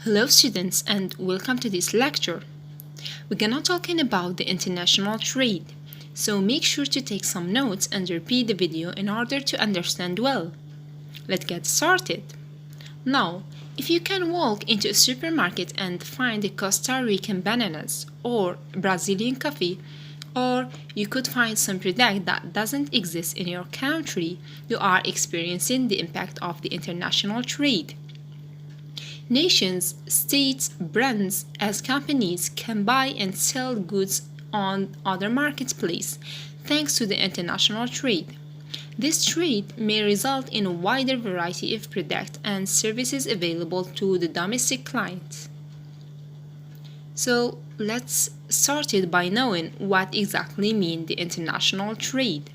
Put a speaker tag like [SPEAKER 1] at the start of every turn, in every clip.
[SPEAKER 1] Hello students and welcome to this lecture. We're gonna talking about the international trade. So make sure to take some notes and repeat the video in order to understand well. Let's get started. Now, if you can walk into a supermarket and find a Costa Rican bananas or Brazilian coffee, or you could find some product that doesn't exist in your country, you are experiencing the impact of the international trade. Nations, states, brands, as companies can buy and sell goods on other marketplaces thanks to the international trade. This trade may result in a wider variety of products and services available to the domestic client. So let's start it by knowing what exactly means the international trade.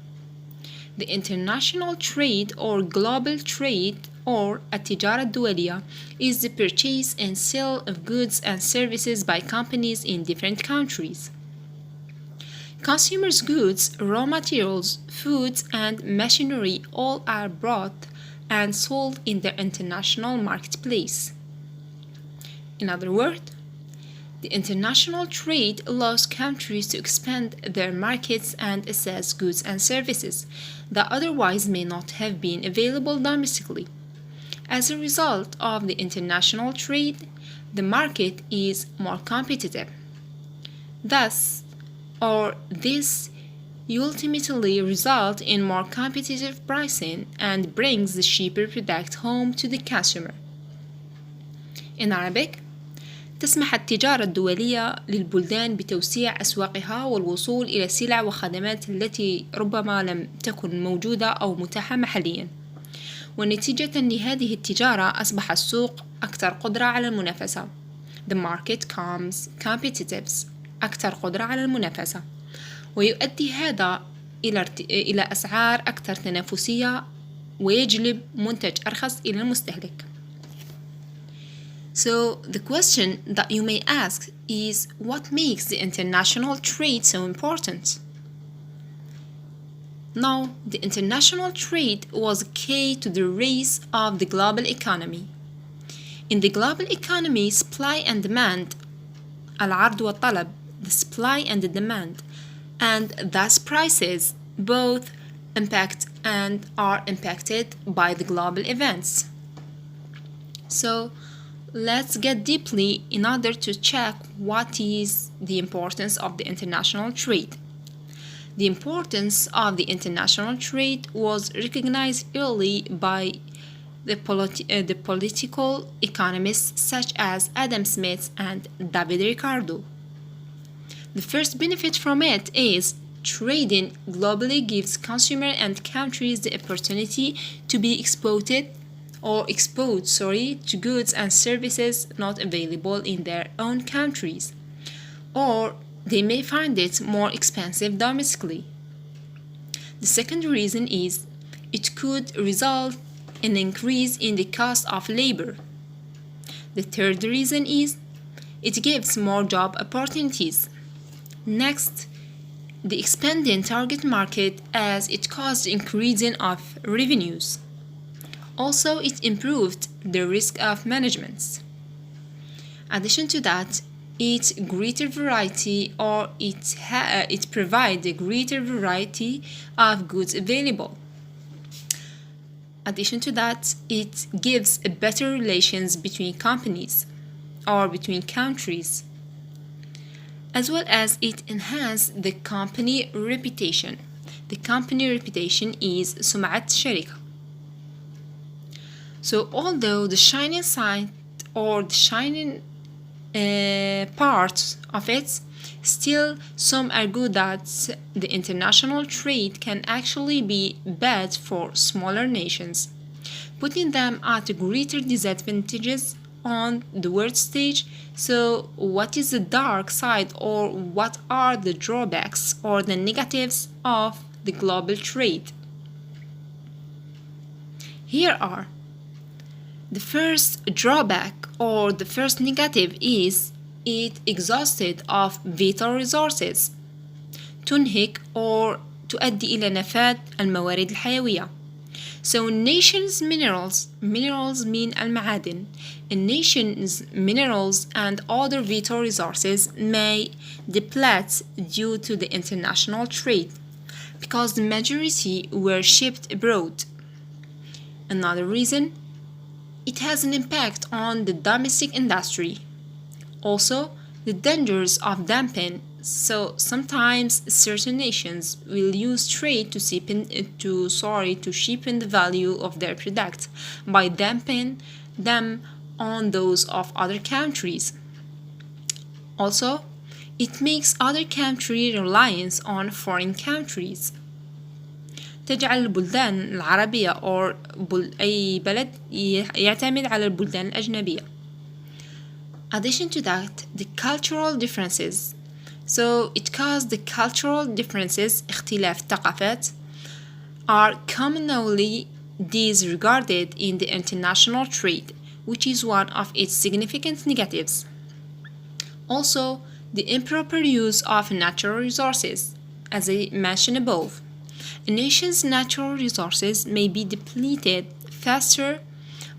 [SPEAKER 1] The international trade or global trade or التجارة الدولية is the purchase and sale of goods and services by companies in different countries. Consumers' goods, raw materials, foods, and machinery all are bought and sold in the international marketplace. In other words, the international trade allows countries to expand their markets and access goods and services that otherwise may not have been available domestically. As a result of the international trade, the market is more competitive. This ultimately results in more competitive pricing and brings the cheaper product home to the consumer. In Arabic, تسمح التجارة الدولية للبلدان بتوسيع أسواقها والوصول إلى السلع والخدمات التي ربما لم تكن موجودة أو متاحة محلياً. ونتيجة لهذه التجارة أصبح السوق أكثر قدرة على المنافسة. The market becomes competitive. أكثر قدرة على المنافسة. ويؤدي هذا إلى أسعار أكثر تنافسية ويجلب منتج أرخص إلى المستهلك. So the question that you may ask is, what makes the international trade so important? Now, the international trade was key to the rise of the global economy. In the global economy, supply and demand, العرض والطلب, the supply and the demand, and thus prices, both impact and are impacted by the global events. So, let's get deeply in order to check what is the importance of the international trade. The importance of the international trade was recognized early by the political economists such as Adam Smith and David Ricardo. The first benefit from it is trading globally gives consumers and countries the opportunity to be exposed to goods and services not available in their own countries, or they may find it more expensive domestically. The second reason is it could result in an increase in the cost of labor. The third reason is it gives more job opportunities. Next, the expanding target market as it caused increasing of revenues. Also, it improved the risk of management. Addition to that, it provides a greater variety of goods available. Addition to that, it gives a better relations between companies or between countries, as well as it enhances the company reputation. The company reputation is سمعة الشركة. So although the shining side or the shining part of it, still some argue that the international trade can actually be bad for smaller nations, putting them at greater disadvantages on the world stage. So what is the dark side, or what are the drawbacks or the negatives of the global trade? Here are. The first drawback or the first negative is it exhausted of vital resources تنهك or تؤدي إلى نفاد الموارد الحيوية. So nations minerals mean المعادن. A nation's minerals and other vital resources may deplete due to the international trade because the majority were shipped abroad. Another reason, it has an impact on the domestic industry. Also, the dangers of dumping. So sometimes certain nations will use trade to cheapen the value of their product by dumping them on those of other countries. Also, it makes other country reliance on foreign countries. تجعل البلدان العربية أو أي بلد يعتمد على البلدان الأجنبية. Addition to that, the cultural differences. So it caused the cultural differences اختلاف الثقافات are commonly disregarded in the international trade, which is one of its significant negatives. Also, the improper use of natural resources, as I mentioned above. A nation's natural resources may be depleted faster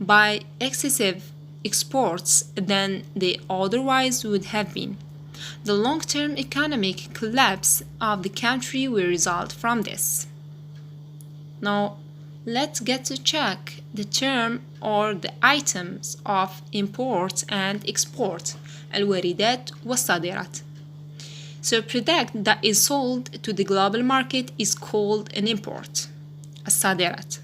[SPEAKER 1] by excessive exports than they otherwise would have been. The long-term economic collapse of the country will result from this. Now, let's get to check the term or the items of import and export, الواردات والصادرات. So a product that is sold to the global market is called an import, الصادرات.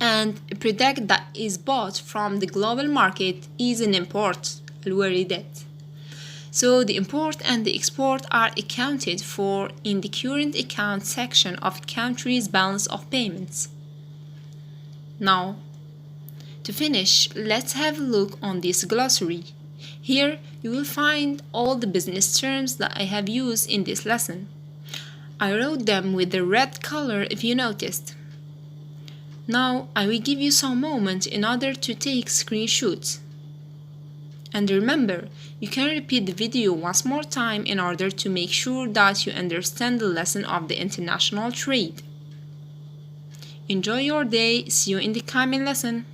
[SPEAKER 1] And a product that is bought from the global market is an import, الواردات. So the import and the export are accounted for in the current account section of a country's balance of payments. Now, to finish, let's have a look on this glossary. Here you will find all the business terms that I have used in this lesson. I wrote them with the red color if you noticed. Now I will give you some moments in order to take screenshots. And remember, you can repeat the video once more time in order to make sure that you understand the lesson of the international trade. Enjoy your day. See you in the coming lesson.